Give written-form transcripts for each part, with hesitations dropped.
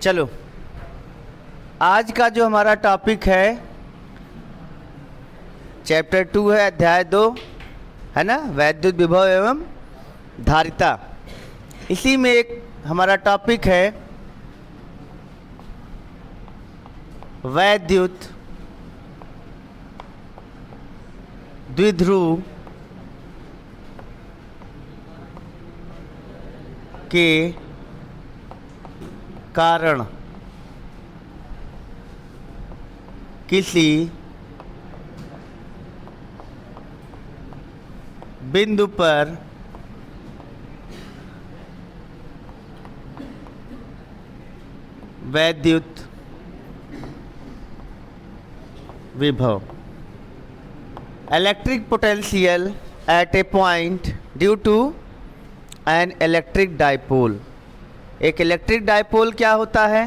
चलो, आज का जो हमारा टॉपिक है चैप्टर 2 है, अध्याय 2 है ना, वैद्युत विभव एवं धारिता। इसी में एक हमारा टॉपिक है वैद्युत द्विध्रुव के कारण किसी बिंदु पर वैद्युत विभव electric potential at a point due to an electric dipole. एक इलेक्ट्रिक डाइपोल क्या होता है?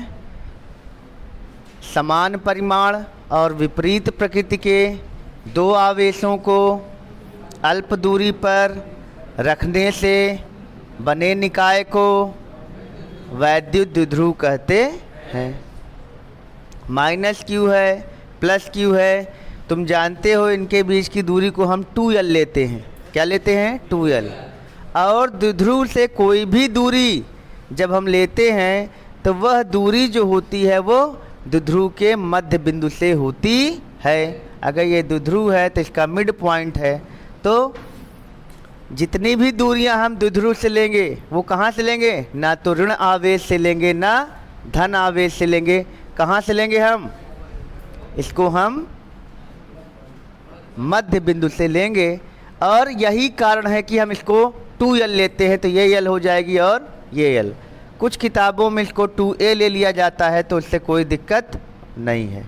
समान परिमाण और विपरीत प्रकृति के दो आवेशों को अल्प दूरी पर रखने से बने निकाय को वैद्युत द्विध्रुव कहते हैं। माइनस क्यू है, प्लस क्यू है, तुम जानते हो इनके बीच की दूरी को हम 2l लेते हैं। क्या लेते हैं? 2l। और द्विध्रुव से कोई भी दूरी जब हम लेते हैं तो वह दूरी जो होती है वो द्विध्रुव के मध्य बिंदु से होती है। अगर ये द्विध्रुव है तो इसका मिड पॉइंट है, तो जितनी भी दूरियां हम द्विध्रुव से लेंगे वो कहाँ से लेंगे? ना तो ऋण आवेश से लेंगे ना धन आवेश से लेंगे। कहाँ से लेंगे हम? इसको हम मध्य बिंदु से लेंगे। और यही कारण है कि हम इसको 2l लेते हैं, तो ये l हो जाएगी और ये l। कुछ किताबों में इसको 2a ले लिया जाता है, तो उससे कोई दिक्कत नहीं है।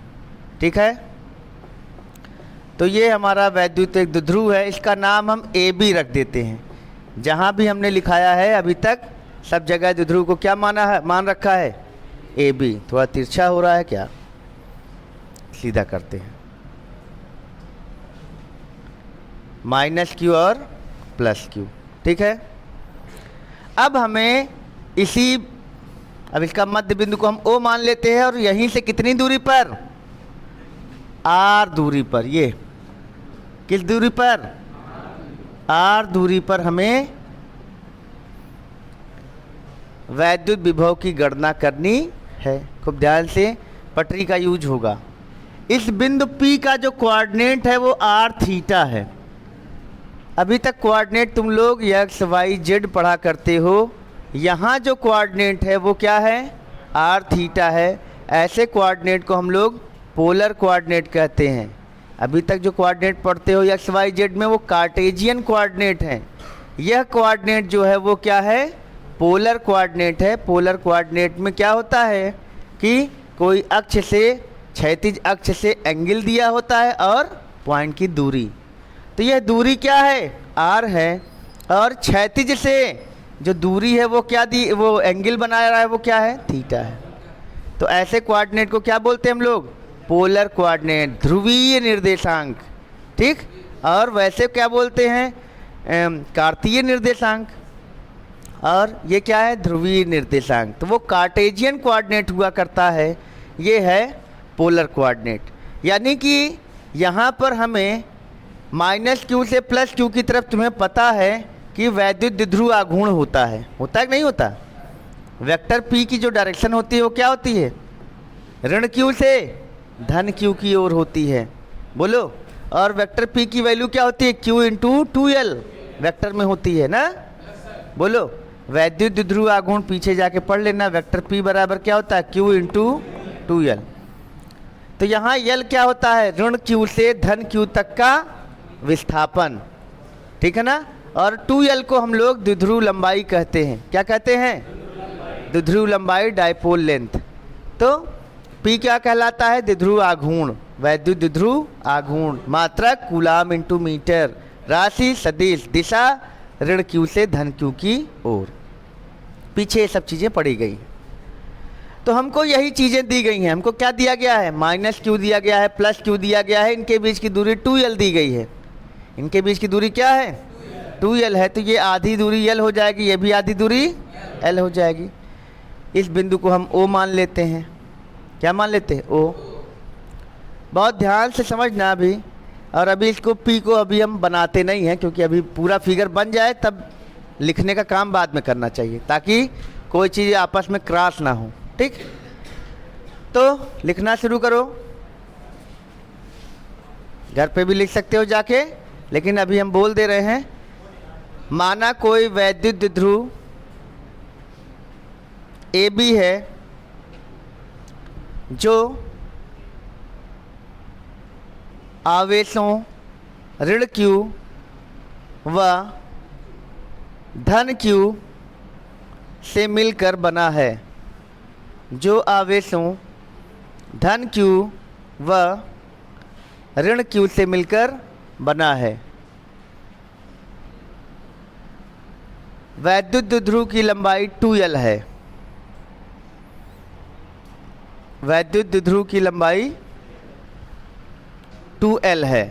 ठीक है, तो ये हमारा वैद्युत एक द्विध्रुव है। इसका नाम हम AB रख देते हैं। जहाँ भी हमने लिखाया है अभी तक सब जगह द्विध्रुव को क्या मान रखा है? AB। थोड़ा तिरछा हो रहा है क्या? सीधा करते हैं, -q और +q। ठीक है, अब हमें अब इसका मध्य बिंदु को हम O मान लेते हैं और यहीं से कितनी दूरी पर? R दूरी पर। ये किस दूरी पर? R दूरी पर हमें वैद्युत विभव की गणना करनी है। खूब ध्यान से, पटरी का यूज होगा। इस बिंदु P का जो कोऑर्डिनेट है वो r थीटा है। अभी तक कोऑर्डिनेट तुम लोग x y z पढ़ा करते हो। यहाँ जो कोऑर्डिनेट है वो क्या है? r थीटा है। ऐसे कोऑर्डिनेट को हम लोग पोलर कोऑर्डिनेट कहते हैं। अभी तक जो कोऑर्डिनेट पढ़ते हो x y z में वो कार्टेशियन कोऑर्डिनेट हैं। यह कोऑर्डिनेट जो है वो क्या है? पोलर कोऑर्डिनेट है। पोलर कोऑर्डिनेट में क्या होता है कि कोई अक्ष से क्षैतिज अक्ष से एंगल दिया होता है और पॉइंट की दूरी। तो यह दूरी क्या है? r है। और क्षैतिज से जो दूरी है वो क्या वो एंगल बना रहा है वो क्या है? थीटा है। तो ऐसे कोऑर्डिनेट को क्या बोलते हैं हम लोग? पोलर कोऑर्डिनेट, ध्रुवीय निर्देशांक। ठीक, और वैसे क्या बोलते हैं? कार्तीय निर्देशांक। और ये क्या है? ध्रुवीय निर्देशांक। तो वो कार्टेशियन कोऑर्डिनेट हुआ करता है, ये है पोलर कोऑर्डिनेट। यानी कि यहाँ पर हमें -q से +q की तरफ तुम्हें पता है कि वैद्युत द्विध्रुव आघूर्ण होता है। होता है कि नहीं होता? वेक्टर p की जो डायरेक्शन होती है वो क्या होती है? ऋण q से धन q की ओर होती है। बोलो। और वेक्टर p की वैल्यू क्या होती है? q × 2l वेक्टर में होती है ना। बोलो। वैद्युत द्विध्रुव आघूर्ण पीछे जाके पढ़ लेना। वेक्टर p बराबर क्या होता है? q × 2l। तो यहाँ l क्या होता है? ऋण q से धन q तक का विस्थापन। ठीक है ना। और 2l को हम लोग द्विध्रुव लंबाई कहते हैं। क्या कहते हैं? द्विध्रुव लंबाई, डाइपोल लेंथ। तो P क्या कहलाता है? द्विध्रुव आघूर्ण, वैद्युत द्विध्रुव आघूर्ण। मात्रक कूलाम × मीटर। राशि सदिश। दिशा ऋण q से धन q की ओर। पीछे ये सब चीज़ें पढ़ी गई। तो हमको यही चीज़ें दी गई हैं। हमको क्या दिया गया है? -q दिया गया है, +q दिया गया है। इनके बीच की दूरी 2l दी गई है। इनके बीच की दूरी क्या है? 2l है। तो ये आधी दूरी l हो जाएगी, ये भी आधी दूरी l हो जाएगी। इस बिंदु को हम O मान लेते हैं। क्या मान लेते हैं? O। बहुत ध्यान से समझना अभी, और अभी इसको P को अभी हम बनाते नहीं हैं, क्योंकि अभी पूरा फिगर बन जाए तब लिखने का काम बाद में करना चाहिए, ताकि कोई चीज़ आपस में क्रॉस ना हो। ठीक, तो लिखना शुरू करो। घर पे भी लिख सकते हो जाके, लेकिन अभी हम बोल दे रहे हैं। माना कोई वैद्युत द्विध्रुव AB है जो आवेशों ऋण Q व धन Q से मिलकर बना है। जो आवेशों धन Q व ऋण Q से मिलकर बना है। वैद्युत द्विध्रुव की लंबाई 2L है। वैद्युत द्विध्रुव की लंबाई 2L है।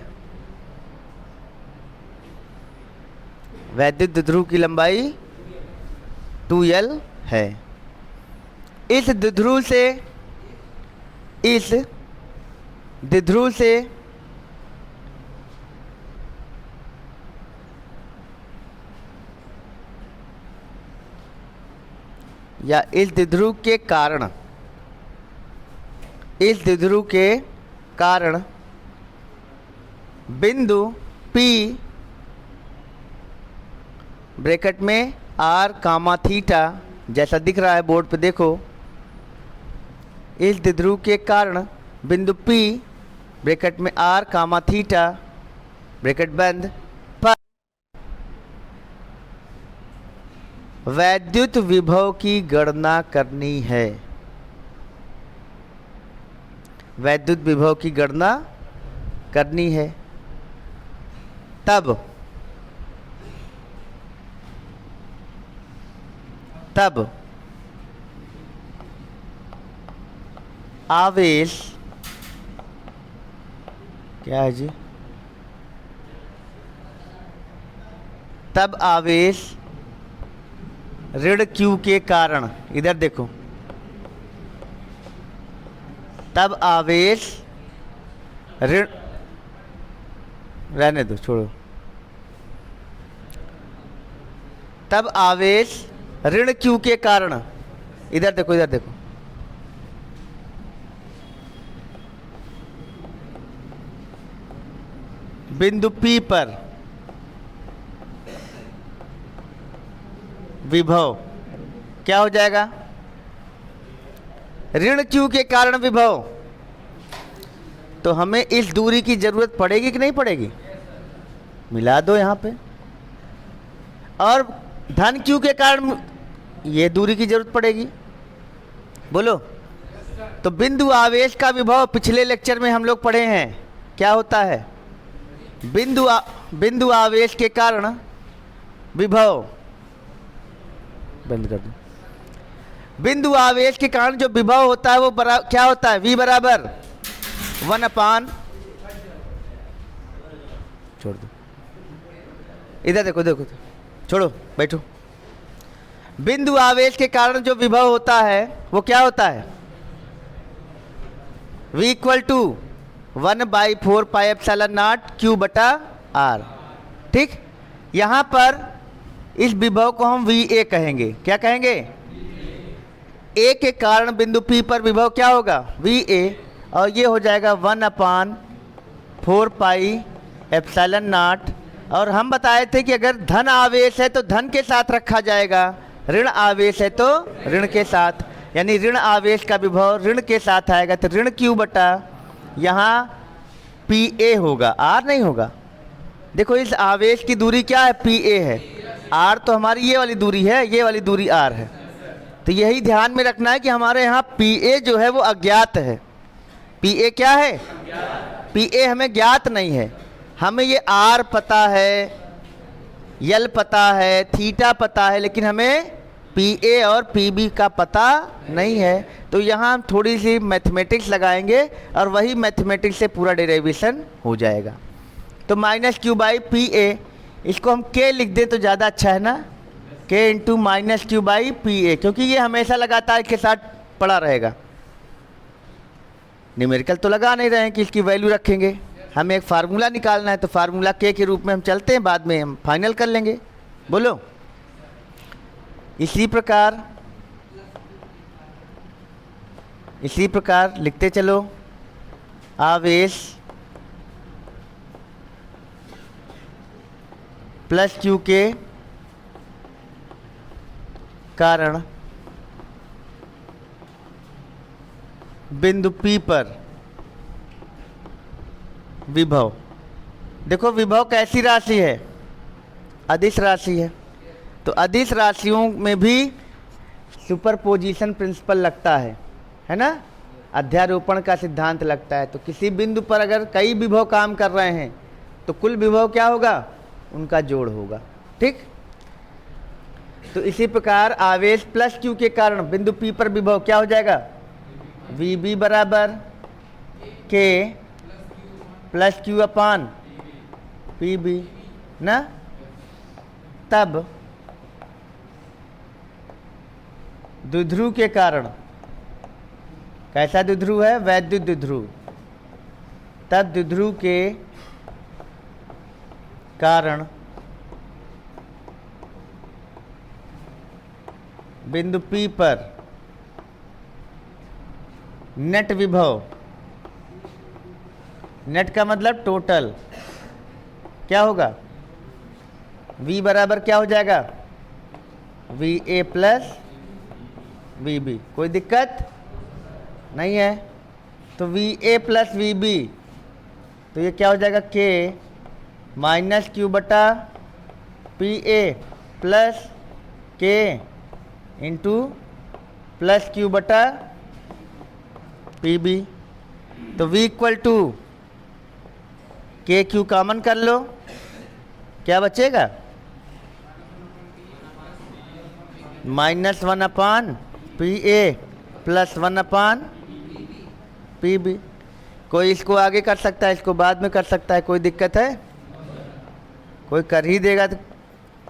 वैद्युत द्विध्रुव की लंबाई 2L है। इस द्विध्रुव से या इस द्विध्रुव के कारण बिंदु P ब्रैकेट में R कामा थीटा, जैसा दिख रहा है बोर्ड पे देखो, इस द्विध्रुव के कारण बिंदु P ब्रैकेट में R कामा थीटा ब्रैकेट बंद पर वैद्युत विभव की गणना करनी है। वैद्युत विभव की गणना करनी है। तब आवेश, क्या है जी? तब आवेश ऋण Q के कारण, इधर देखो, तब आवेश ऋण, रहने दो, छोड़ो। तब आवेश ऋण Q के कारण, इधर देखो, इधर देखो, बिंदु P पर विभव क्या हो जाएगा? ऋण Q के कारण विभव। तो हमें इस दूरी की जरूरत पड़ेगी कि नहीं पड़ेगी? मिला दो यहाँ पे। और धन Q के कारण ये दूरी की जरूरत पड़ेगी। बोलो। तो बिंदु आवेश का विभव पिछले लेक्चर में हम लोग पढ़े हैं, क्या होता है? बिंदु आवेश के कारण विभव, बंद कर दो। बिंदु आवेश के कारण जो विभव होता है वो क्या होता है? V बराबर 1/, छोड़ दो, इधर देखो, देखो, छोड़ो, बैठो। बिंदु आवेश के कारण जो विभव होता है वो क्या होता है? V = 1/4 pi epsilon not Q बटा R। ठीक, यहां पर इस विभव को हम VA कहेंगे। क्या कहेंगे? A के कारण बिंदु P पर विभव क्या होगा? VA, और ये हो जाएगा 1/4 पाई एप्सिलॉन नॉट। और हम बताए थे कि अगर धन आवेश है तो धन के साथ रखा जाएगा, ऋण आवेश है तो ऋण के साथ, यानी ऋण आवेश का विभव ऋण के साथ आएगा, तो ऋण Q बटा यहाँ PA होगा, R नहीं होगा। देखो इस आवेश की दूरी क्या है? PA है। R तो हमारी ये वाली दूरी है, ये वाली दूरी R है। तो यही ध्यान में रखना है कि हमारे यहाँ PA जो है वो अज्ञात है। PA क्या है? PA हमें ज्ञात नहीं है। हमें ये R पता है, L पता है, थीटा पता है, लेकिन हमें PA और PB का पता नहीं है। तो यहाँ हम थोड़ी सी मैथमेटिक्स लगाएंगे और वही मैथमेटिक्स से पूरा डेरिवेशन हो जाएगा। तो -Q/PA, इसको हम K लिख दें तो ज़्यादा अच्छा है ना? के into minus Q by P A, क्योंकि ये हमेशा लगातार के साथ पड़ा रहेगा। न्यूमेरिकल तो लगा नहीं रहे हैं कि इसकी वैल्यू रखेंगे, हमें एक फार्मूला निकालना है, तो फार्मूला के रूप में हम चलते हैं, बाद में हम फाइनल कर लेंगे। बोलो। इसी प्रकार लिखते चलो। आवेश प्लस क्यू के कारण बिंदु P पर विभव। देखो विभव कैसी राशि है? अदिश राशि है। तो अदिश राशियों में भी सुपरपोजिशन प्रिंसिपल लगता है ना, अध्यारोपण का सिद्धांत लगता है। तो किसी बिंदु पर अगर कई विभव काम कर रहे हैं तो कुल विभव क्या होगा? उनका जोड़ होगा। ठीक। तो इसी प्रकार आवेश प्लस क्यू के कारण बिंदु P पर विभव क्या हो जाएगा? VB बराबर के प्लस क्यू अपान PB ना। तब द्विध्रुव के कारण, कैसा द्विध्रुव है? वैद्युत द्विध्रुव। तब द्विध्रुव के कारण बिंदु P पर नेट विभव, नेट का मतलब टोटल, क्या होगा? V बराबर क्या हो जाएगा? VA plus VB। कोई दिक्कत नहीं है? तो VA प्लस VB, तो ये क्या हो जाएगा? K माइनस क्यू बटा PA plus K into plus Q बटा PB। तो V equal to k Q common कर लो, क्या बचेगा? -1 अपान PA प्लस 1 अपान PB। कोई इसको आगे कर सकता है, इसको बाद में कर सकता है, कोई दिक्कत है? कोई कर ही देगा। तो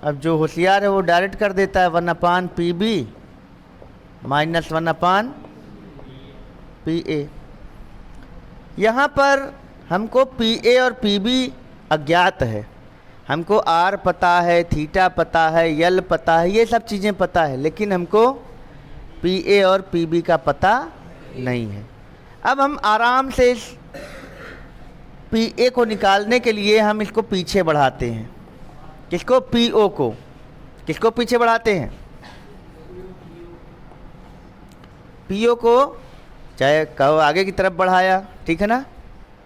अब जो होशियार है वो डायरेक्ट कर देता है, 1 अपान PB माइनस 1 अपान PA। यहाँ पर हमको PA और PB अज्ञात है, हमको R पता है, थीटा पता है, L पता है, ये सब चीज़ें पता है, लेकिन हमको PA और PB का पता नहीं है। अब हम आराम से इस PA को निकालने के लिए हम इसको पीछे बढ़ाते हैं। किसको? PO को। किसको पीछे बढ़ाते हैं? PO को, चाहे कहो आगे की तरफ बढ़ाया, ठीक है ना,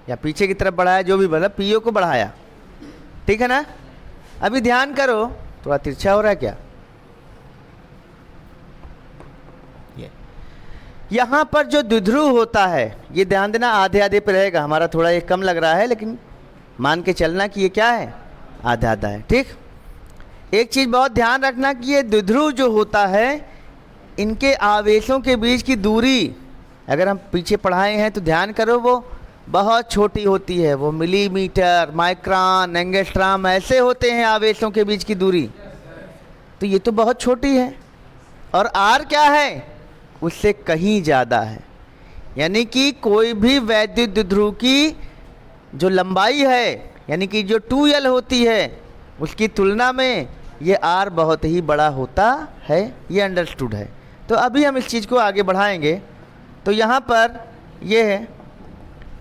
या पीछे की तरफ बढ़ाया, जो भी मतलब PO को बढ़ाया, ठीक है ना। अभी ध्यान करो, थोड़ा तिरछा हो रहा है क्या? यहाँ पर जो द्विध्रुव होता है, ये ध्यान देना, आधे आधे पे रहेगा। हमारा थोड़ा ये कम लग रहा है, लेकिन मान के चलना कि ये क्या है? आधा आधा है। ठीक। एक चीज़ बहुत ध्यान रखना कि ये द्विध्रुव जो होता है, इनके आवेशों के बीच की दूरी अगर हम पीछे पढ़ाए हैं तो ध्यान करो, वो बहुत छोटी होती है। वो मिलीमीटर, माइक्रोन, एंगस्ट्रॉम ऐसे होते हैं आवेशों के बीच की दूरी। तो ये तो बहुत छोटी है। और R क्या है? उससे कहीं ज़्यादा है। यानी कि कोई भी वैद्युत द्विध्रुव की जो लंबाई है, यानी कि जो 2L होती है, उसकी तुलना में ये R बहुत ही बड़ा होता है। ये अंडरस्टूड है। तो अभी हम इस चीज़ को आगे बढ़ाएंगे। तो यहाँ पर ये है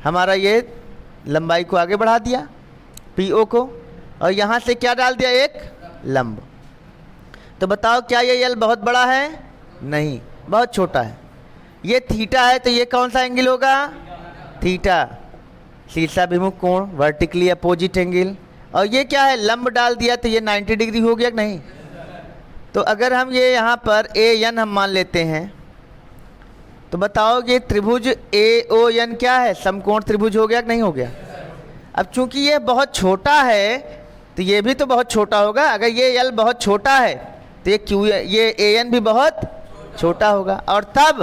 हमारा, ये लंबाई को आगे बढ़ा दिया PO को, और यहाँ से क्या डाल दिया? एक लंब। तो बताओ क्या ये L बहुत बड़ा है? नहीं, बहुत छोटा है। ये थीटा है, तो ये कौन सा एंगल होगा? थीटा, शीर्षाभिमुख कोण, वर्टिकली अपोजिट एंगल। और ये क्या है? लंब डाल दिया, तो ये 90 डिग्री हो गया कि नहीं? तो अगर हम ये यहाँ पर AN हम मान लेते हैं, तो बताओ ये त्रिभुज AON क्या है? समकोण त्रिभुज हो गया कि नहीं हो गया? अब चूंकि ये बहुत छोटा है, तो ये भी तो बहुत छोटा होगा। अगर ये L बहुत छोटा है, तो ये AN भी बहुत छोटा होगा। और तब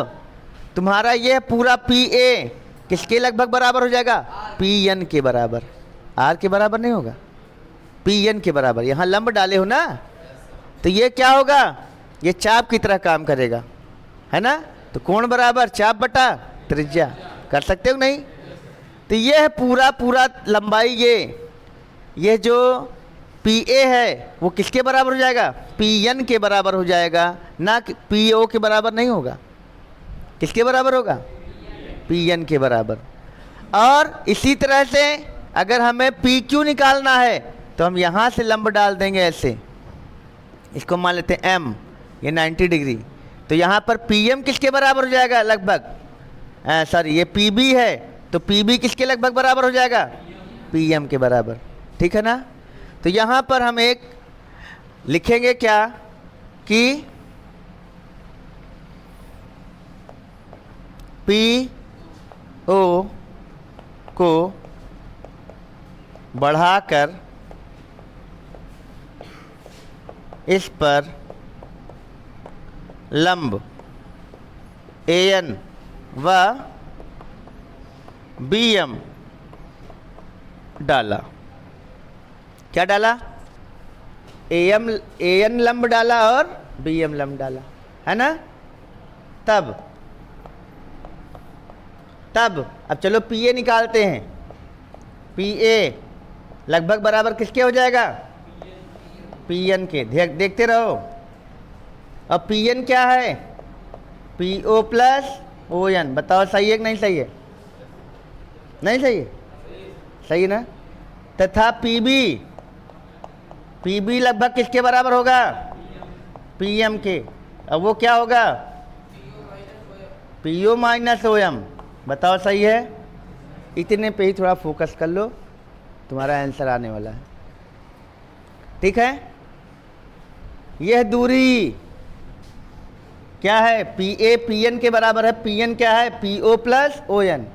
तुम्हारा ये पूरा PA किसके लगभग बराबर हो जाएगा? PN के बराबर। R के बराबर नहीं होगा, PN के बराबर। यहाँ लंब डाले हो ना, तो ये क्या होगा, ये चाप की तरह काम करेगा, है ना। तो कोण बराबर चाप बटा त्रिज्या, कर सकते हो नहीं। तो ये है पूरा लंबाई, ये जो पी ए है वो किसके बराबर हो जाएगा, पी एन के बराबर हो जाएगा, ना कि पी ओ के बराबर नहीं होगा। किसके बराबर होगा, पी एन के बराबर। और इसी तरह से अगर हमें पी क्यू निकालना है तो हम यहाँ से लंब डाल देंगे ऐसे, इसको मान लेते हैं एम, ये 90 डिग्री। तो यहाँ पर पी एम किसके बराबर हो जाएगा लगभग, सॉरी ये पी बी है, तो पी बी किसके लगभग बराबर हो जाएगा, पी एम के बराबर, ठीक है ना। तो यहाँ पर हम एक लिखेंगे क्या कि पी ओ को बढ़ाकर इस पर लंब ए एन व बी एम डाला। क्या डाला, ए एन लंब डाला और बी एम लंब डाला, है ना। तब अब चलो पी ए निकालते हैं। पी ए लगभग बराबर किसके हो जाएगा, पी एन के। देखते रहो। अब पी एन क्या है, P O plus O N. बताओ सही है कि नहीं सही है, नहीं सही है, सही है ना। तथा पी बी लगभग किसके बराबर होगा, पी एम के। अब वो क्या होगा, P O minus O M. बताओ सही है। इतने पे ही थोड़ा फोकस कर लो, तुम्हारा आंसर आने वाला है, ठीक है। यह दूरी क्या है, पी ए पी एन के बराबर है। पी एन क्या है, P O plus O N.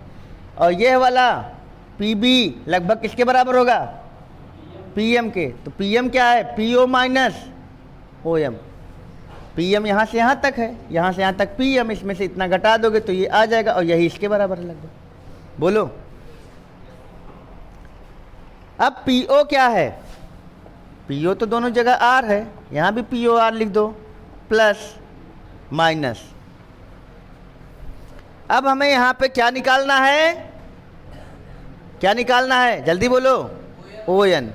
और यह वाला पी बी लगभग किसके बराबर होगा, पी एम के। तो पी एम क्या है, P O minus O M. P M यहाँ से यहाँ तक है, यहाँ से यहाँ तक पी एम, इसमें से इतना घटा दोगे तो ये आ जाएगा, और यही इसके बराबर है लगभग। बोलो अब पी ओ क्या है, पी ओ तो दोनों जगह आर है, यहाँ भी पी ओ आर लिख दो, प्लस माइनस। अब हमें यहाँ पे क्या निकालना है, क्या निकालना है, जल्दी बोलो, ओ एन।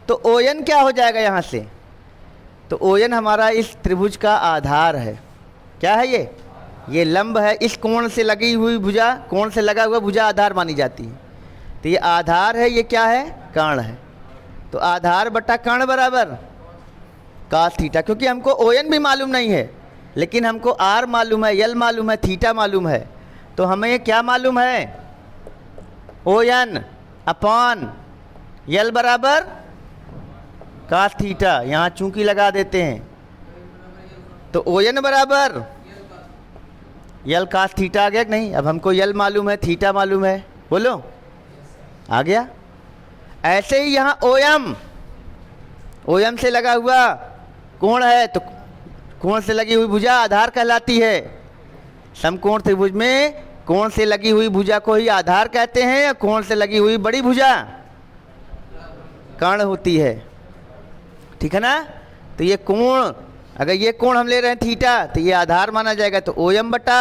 तो ओ एन क्या हो जाएगा यहाँ से, तो ओ एन हमारा इस त्रिभुज का आधार है। क्या है ये लंब है, इस कोण से लगी हुई भुजा, कोण से लगा हुआ भुजा आधार मानी जाती है। तो ये आधार है, ये क्या है, कर्ण है। तो आधार बटा कर्ण बराबर कास थीटा। क्योंकि हमको ओ एन भी मालूम नहीं है, लेकिन हमको आर मालूम है, यल मालूम है, थीटा मालूम है। तो हमें ये क्या मालूम है, ओ एन अपॉन यल बराबर कास थीटा। यहाँ चूंकि लगा देते हैं, तो ओ एन बराबर यल कास थीटा आ गया कि नहीं। अब हमको यल मालूम है, थीटा मालूम है, बोलो आ गया। ऐसे ही यहाँ ओ एम से लगा हुआ कोण है, तो कोण से लगी हुई भुजा आधार कहलाती है। समकोण त्रिभुज में कोण से लगी हुई भुजा को ही आधार कहते हैं, या कोण से लगी हुई बड़ी भुजा कर्ण होती है, ठीक है ना। तो ये कोण, अगर ये कोण हम ले रहे हैं थीटा, तो ये आधार माना जाएगा। तो ओ एम बटा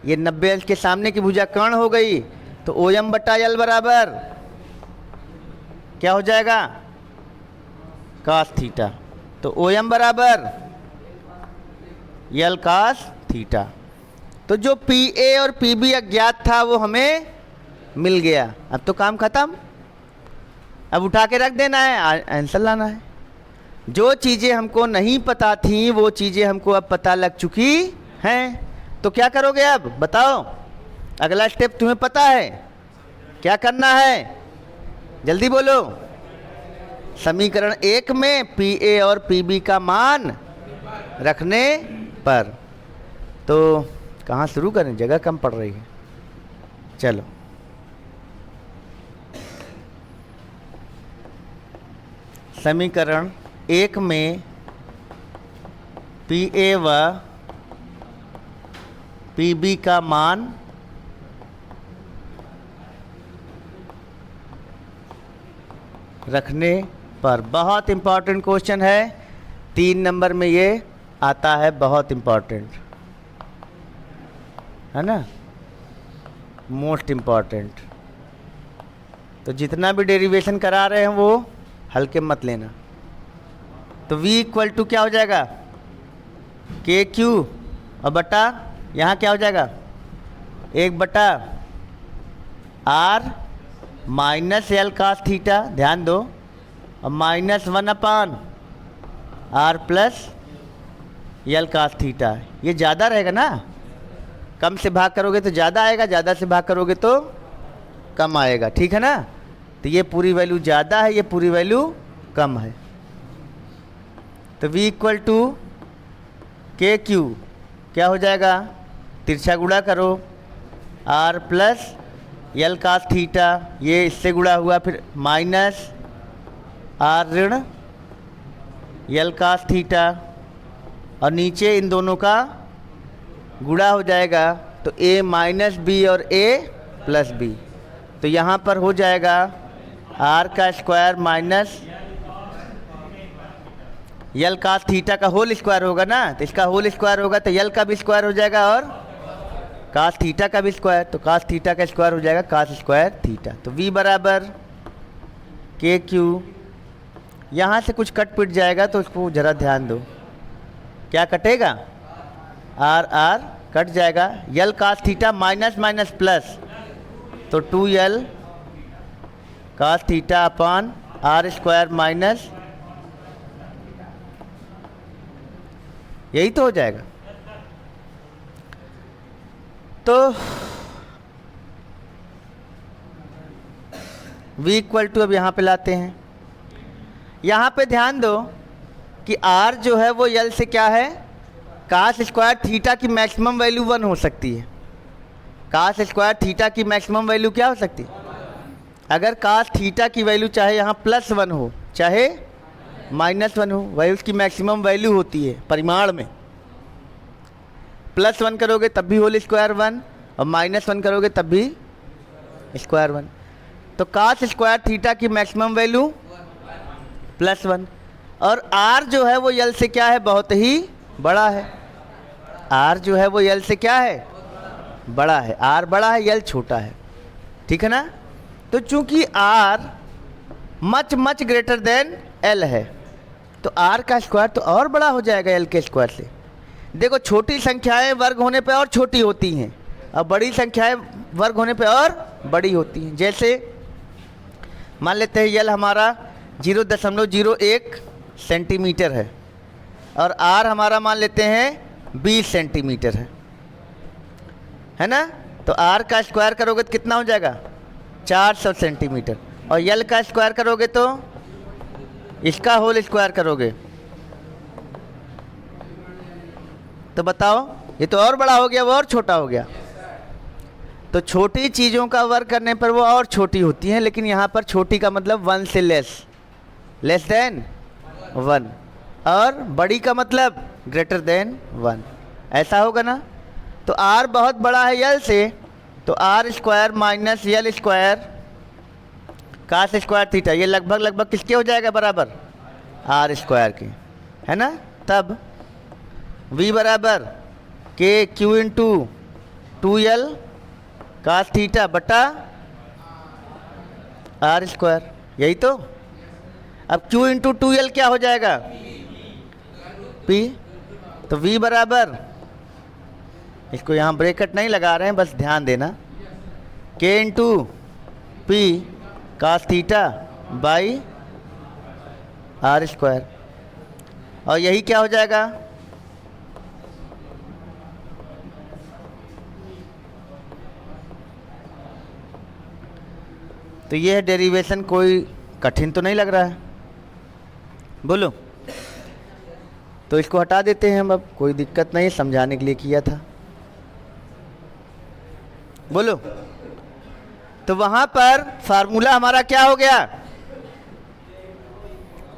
ये 90 अंश के सामने की भुजा कर्ण हो गई, तो ओ एम बटा यल बराबर क्या हो जाएगा, कास थीटा। तो ओ एम बराबर यल कास थीटा। तो जो पी ए और पी बी अज्ञात था वो हमें मिल गया। अब तो काम खत्म, अब उठा के रख देना है, आंसर लाना है। जो चीज़ें हमको नहीं पता थी वो चीज़ें हमको अब पता लग चुकी हैं। तो क्या करोगे अब बताओ, अगला स्टेप तुम्हें पता है, क्या करना है, जल्दी बोलो। समीकरण 1 में पी ए और पी बी का मान रखने पर। तो कहाँ शुरू करें, जगह कम पड़ रही है, चलो। समीकरण 1 में पी ए व पी बी का मान रखने पर। बहुत इंपॉर्टेंट क्वेश्चन है, 3 नंबर में ये आता है, बहुत इम्पॉर्टेंट है ना, मोस्ट इम्पॉर्टेंट। तो जितना भी डेरिवेशन करा रहे हैं वो हल्के मत लेना। तो v इक्वल टू क्या हो जाएगा, के क्यू और बटा यहाँ क्या हो जाएगा, 1/r minus L cos theta, ध्यान दो, और -1/r plus l cos theta. ये ज़्यादा रहेगा ना, कम से भाग करोगे तो ज़्यादा आएगा, ज़्यादा से भाग करोगे तो कम आएगा, ठीक है ना। तो ये पूरी वैल्यू ज़्यादा है, ये पूरी वैल्यू कम है। तो v equal to k q क्या हो जाएगा, तिरछा गुणा करो, r plus l cos theta, ये इससे गुणा हुआ, फिर माइनस r ऋण एल कास थीटा, और नीचे इन दोनों का गुणा हो जाएगा, तो a माइनस बी और a प्लस बी। तो यहाँ पर हो जाएगा r का स्क्वायर माइनस यल कास थीटा का होल स्क्वायर होगा ना, तो इसका होल स्क्वायर होगा तो यल का भी स्क्वायर हो जाएगा और कास थीटा का भी स्क्वायर, तो कास थीटा का स्क्वायर हो जाएगा कास स्क्वायर थीटा। तो v बराबर के क्यू, यहाँ से कुछ कट पिट जाएगा तो उसको ज़रा ध्यान दो, क्या कटेगा, आर आर कट जाएगा, l cos theta minus minus plus, तो 2l cos theta upon r square minus, यही तो हो जाएगा। तो v इक्वल टू अब यहाँ पे लाते हैं, यहाँ पे ध्यान दो कि r जो है वो l से क्या है, कास स्क्वायर थीटा की मैक्सिमम वैल्यू 1 हो सकती है। कास स्क्वायर थीटा की मैक्सिमम वैल्यू क्या हो सकती है, अगर कास थीटा की वैल्यू चाहे यहाँ +1 हो चाहे -1 हो, वही उसकी मैक्सिमम वैल्यू होती है परिमाण में। +1 करोगे तब भी होल स्क्वायर 1 और -1 करोगे तब भी स्क्वायर 1। तो कास स्क्वायर थीटा की मैक्सिमम वैल्यू +1, और r जो है वो l से क्या है, बहुत ही बड़ा है। r जो है वो l से क्या है, बड़ा है, r बड़ा है l छोटा है, ठीक है ना। तो चूंकि r much much greater than l है, तो r का स्क्वायर तो और बड़ा हो जाएगा l के स्क्वायर से। देखो छोटी संख्याएं वर्ग होने पे और छोटी होती हैं और बड़ी संख्याएं वर्ग होने पे और बड़ी होती हैं। जैसे मान लेते हैं यल हमारा 0.01 सेंटीमीटर है और आर हमारा मान लेते हैं 20 सेंटीमीटर है ना। तो आर का स्क्वायर करोगे तो कितना हो जाएगा, 400 सेंटीमीटर, और यल का स्क्वायर करोगे तो इसका होल स्क्वायर करोगे तो बताओ, ये तो और बड़ा हो गया, वो और छोटा हो गया। तो छोटी चीज़ों का वर्ग करने पर वो और छोटी होती हैं, लेकिन यहाँ पर छोटी का मतलब 1 से लेस देन 1, और बड़ी का मतलब ग्रेटर देन 1, ऐसा होगा ना। तो r बहुत बड़ा है यल से, तो r square minus l square cos square theta, ये लगभग किसके हो जाएगा, बराबर r स्क्वायर के, है ना। तब v बराबर k q into 2l cos theta बटा r स्क्वायर, यही तो। अब q इंटू 2l क्या हो जाएगा, p। तो v बराबर, इसको यहाँ ब्रैकेट नहीं लगा रहे हैं, बस ध्यान देना, k into p cos theta by r square, और यही क्या हो जाएगा, तो ये है डेरिवेशन। कोई कठिन तो नहीं लग रहा है, बोलो। तो इसको हटा देते हैं हम, अब कोई दिक्कत नहीं, समझाने के लिए किया था, बोलो। तो वहाँ पर फार्मूला हमारा क्या हो गया,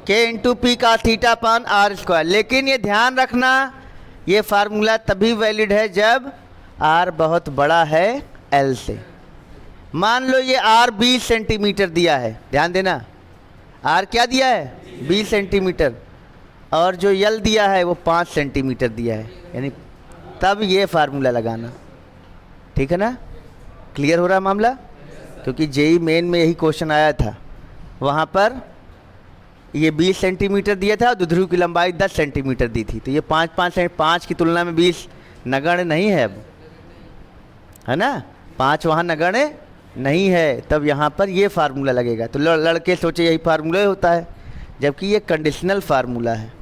k इंटू पी का थीटा पान आर स्क्वायर। लेकिन ये ध्यान रखना, ये फार्मूला तभी वैलिड है जब r बहुत बड़ा है l से। मान लो ये r 20 सेंटीमीटर दिया है, ध्यान देना, r क्या दिया है, 20 सेंटीमीटर, और जो यल दिया है वो 5 सेंटीमीटर दिया है, यानी तब ये फार्मूला लगाना। ठीक है ना, क्लियर हो रहा मामला? क्योंकि जेई मेन में यही क्वेश्चन आया था, वहाँ पर ये 20 सेंटीमीटर दिया था और द्विध्रुव की लंबाई 10 सेंटीमीटर दी थी, तो ये 5 की तुलना में 20 नगण्य नहीं है अब, है ना, 5 वहाँ नगण्य नहीं है, तब यहाँ पर ये फार्मूला लगेगा। तो लड़के सोचे यही फार्मूला होता है, जबकि ये कंडीशनल फार्मूला है।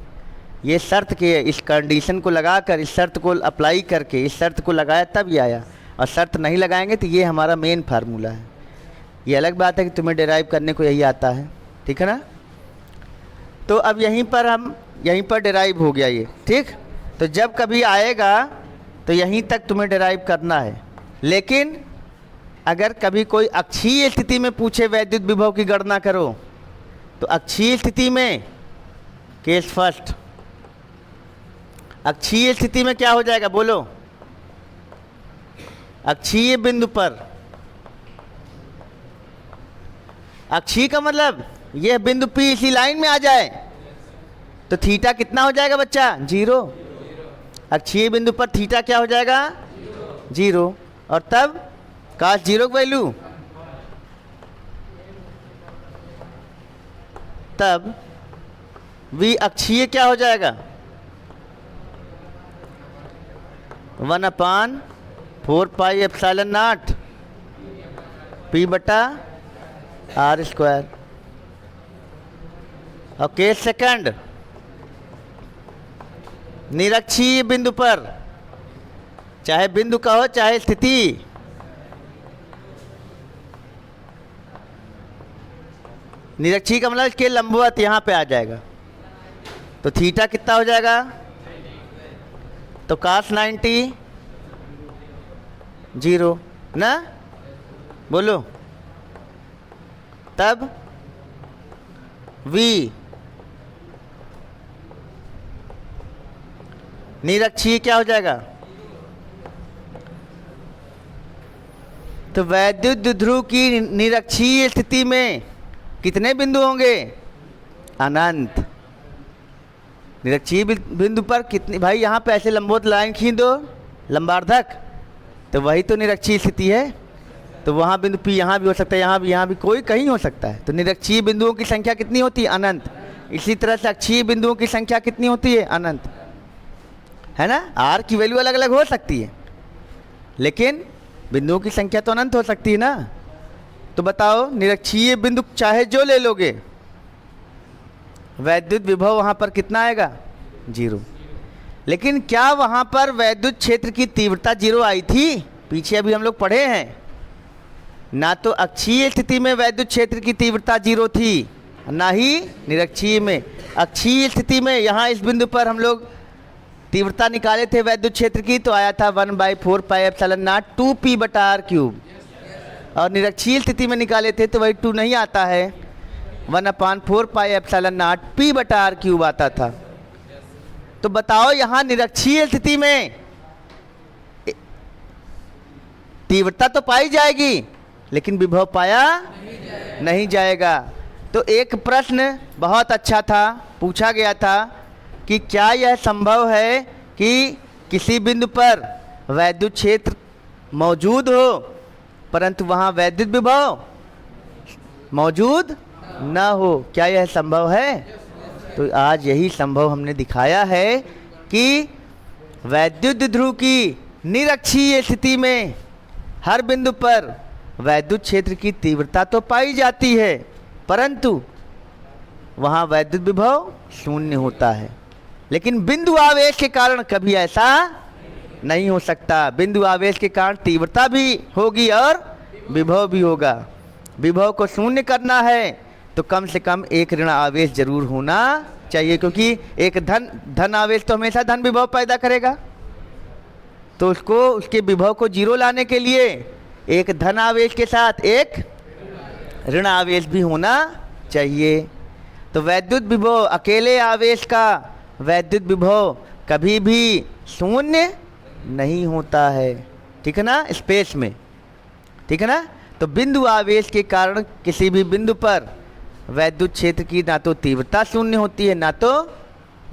ये शर्त के, इस कंडीशन को लगाकर, इस शर्त को अप्लाई करके, इस शर्त को लगाया तब ये आया, और शर्त नहीं लगाएंगे तो ये हमारा मेन फार्मूला है। ये अलग बात है कि तुम्हें डिराइव करने को यही आता है, ठीक है ना। तो अब यहीं पर डिराइव हो गया ये, ठीक। तो जब कभी आएगा तो यहीं तक तुम्हें डिराइव करना है। लेकिन अगर कभी कोई अक्षीय स्थिति में पूछे वैद्युत विभव की गणना करो, तो अक्षीय स्थिति में, केस फर्स्ट, अक्षीय स्थिति में क्या हो जाएगा बोलो? अक्षीय बिंदु पर, अक्षीय का मतलब यह बिंदु P इसी लाइन में आ जाए तो थीटा कितना हो जाएगा बच्चा? 0। अक्षीय बिंदु पर थीटा क्या हो जाएगा? 0। और तब cos 0 की वैल्यू, तब V अक्षीय क्या हो जाएगा? 1/4 पाई एप्सिलॉन नॉट P बटा R स्क्वायर। और केस सेकंड, निरक्षीय बिंदु पर, चाहे बिंदु कहो चाहे स्थिति, निरक्षीय का मतलब इसके लंबवत यहाँ पे आ जाएगा, तो थीटा कितना हो जाएगा? तो cos 90 0 ना, बोलो। तब V निरक्षीय क्या हो जाएगा? तो वैद्युत द्विध्रुव की निरक्षीय स्थिति में कितने बिंदु होंगे? अनंत। निरक्षीय बिंदु पर कितनी, भाई यहाँ पे ऐसे लंबवत लाइन खींच दो, लंबार्धक, तो वही तो निरक्षीय स्थिति है। तो वहाँ बिंदु P यहाँ भी हो सकता है, यहाँ भी कोई कहीं हो सकता है। तो निरक्षीय बिंदुओं की संख्या कितनी होती है? अनंत। इसी तरह से अक्षीय बिंदुओं की संख्या कितनी होती है? अनंत, है ना। R की वैल्यू अलग अलग हो सकती है, लेकिन बिंदुओं की संख्या तो अनंत हो सकती है ना। तो बताओ, निरक्षीय बिंदु चाहे जो ले लोगे, वैद्युत विभव वहाँ पर कितना आएगा? 0। लेकिन क्या वहाँ पर वैद्युत क्षेत्र की तीव्रता 0 आई थी? पीछे अभी हम लोग पढ़े हैं ना, तो अक्षीय स्थिति में वैद्युत क्षेत्र की तीव्रता 0 थी, ना ही निरक्षीय में। अक्षीय स्थिति में यहाँ इस बिंदु पर हम लोग तीव्रता निकाले थे वैद्युत क्षेत्र की, तो आया था 1/4 पाई एप्सिलॉन नॉट 2P बटा R क्यूब। और निरक्षीय स्थिति में निकाले थे तो वही 2 नहीं आता है, 1/4 पाई एप्सिलॉन नॉट P बटा R क्यूब आता था। तो बताओ, यहाँ निरक्षीय स्थिति में तीव्रता तो पाई जाएगी, लेकिन विभव पाया नहीं जाएगा। तो एक प्रश्न बहुत अच्छा था, पूछा गया था कि क्या यह संभव है कि किसी बिंदु पर वैद्युत क्षेत्र मौजूद हो परंतु वहाँ वैद्युत विभव मौजूद न हो? क्या यह संभव है? तो आज यही संभव हमने दिखाया है कि वैद्युत द्विध्रुव की निरक्षीय स्थिति में हर बिंदु पर वैद्युत क्षेत्र की तीव्रता तो पाई जाती है, परंतु वहाँ वैद्युत विभव शून्य होता है। लेकिन बिंदु आवेश के कारण कभी ऐसा नहीं हो सकता। बिंदु आवेश के कारण तीव्रता भी होगी और विभव भी होगा। विभव को शून्य करना है तो कम से कम एक ऋण आवेश जरूर होना चाहिए, क्योंकि एक धन आवेश तो हमेशा धन विभव पैदा करेगा। तो उसके विभव को 0 लाने के लिए एक धन आवेश के साथ एक ऋण आवेश भी होना चाहिए। तो वैद्युत विभव, अकेले आवेश का वैद्युत विभव कभी भी शून्य नहीं होता है, ठीक है ना, स्पेस में, ठीक है ना। तो बिंदु आवेश के कारण किसी भी बिंदु पर वैद्युत क्षेत्र की ना तो तीव्रता शून्य होती है ना तो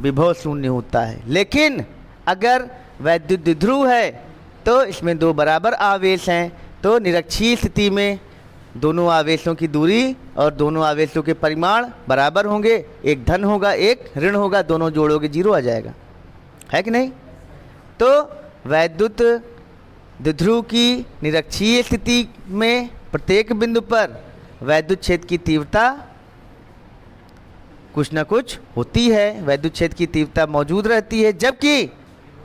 विभव शून्य होता है। लेकिन अगर वैद्युत द्विध्रुव है तो इसमें दो बराबर आवेश हैं, तो निरक्षीय स्थिति में दोनों आवेशों की दूरी और दोनों आवेशों के परिमाण बराबर होंगे, एक धन होगा एक ऋण होगा, दोनों जोड़ोगे जीरो आ जाएगा, है कि नहीं। तो वैद्युत द्विध्रुव की निरक्षीय स्थिति में प्रत्येक बिंदु पर वैद्युत क्षेत्र की तीव्रता कुछ ना कुछ होती है, वैद्युत क्षेत्र की तीव्रता मौजूद रहती है, जबकि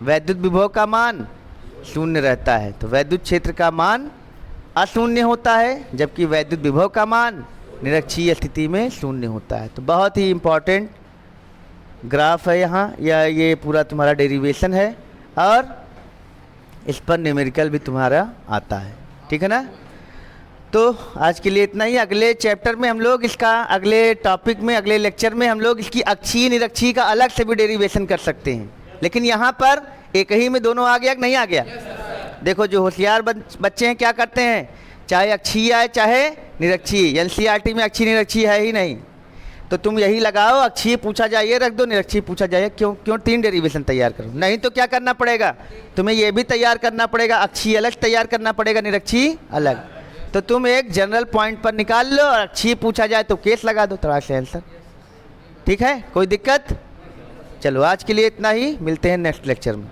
वैद्युत विभव का मान शून्य रहता है। तो वैद्युत क्षेत्र का मान अशून्य होता है, जबकि वैद्युत विभव का मान निरक्षीय स्थिति में शून्य होता है। तो बहुत ही इम्पॉर्टेंट ग्राफ है यहाँ, या ये पूरा तुम्हारा डेरिवेशन है और इस पर न्यूमेरिकल भी तुम्हारा आता है, ठीक है ना। तो आज के लिए इतना ही। अगले चैप्टर में हम लोग इसका, अगले टॉपिक में, अगले लेक्चर में हम लोग इसकी अक्षीय निरक्षीय का अलग से भी डेरिवेशन कर सकते हैं। लेकिन यहाँ पर एक ही में दोनों आ गया कि नहीं आ गया। देखो जो होशियार बच्चे हैं क्या करते हैं, चाहे अक्षीय आए चाहे निरक्षीय, एनसीईआरटी में अक्षीय निरक्षीय है ही नहीं, तो तुम यही लगाओ, अक्षीय पूछा जाए ये रख दो, निरक्षीय पूछा जाए क्यों तीन डेरिवेशन तैयार करो। नहीं तो क्या करना पड़ेगा, तुम्हें ये भी तैयार करना पड़ेगा, अक्षीय अलग तैयार करना पड़ेगा, निरक्षीय अलग। तो तुम एक जनरल पॉइंट पर निकाल लो और अक्षीय पूछा जाए तो केस लगा दो, थोड़ा सा आंसर, ठीक है, कोई दिक्कत। चलो आज के लिए इतना ही, मिलते हैं नेक्स्ट लेक्चर में।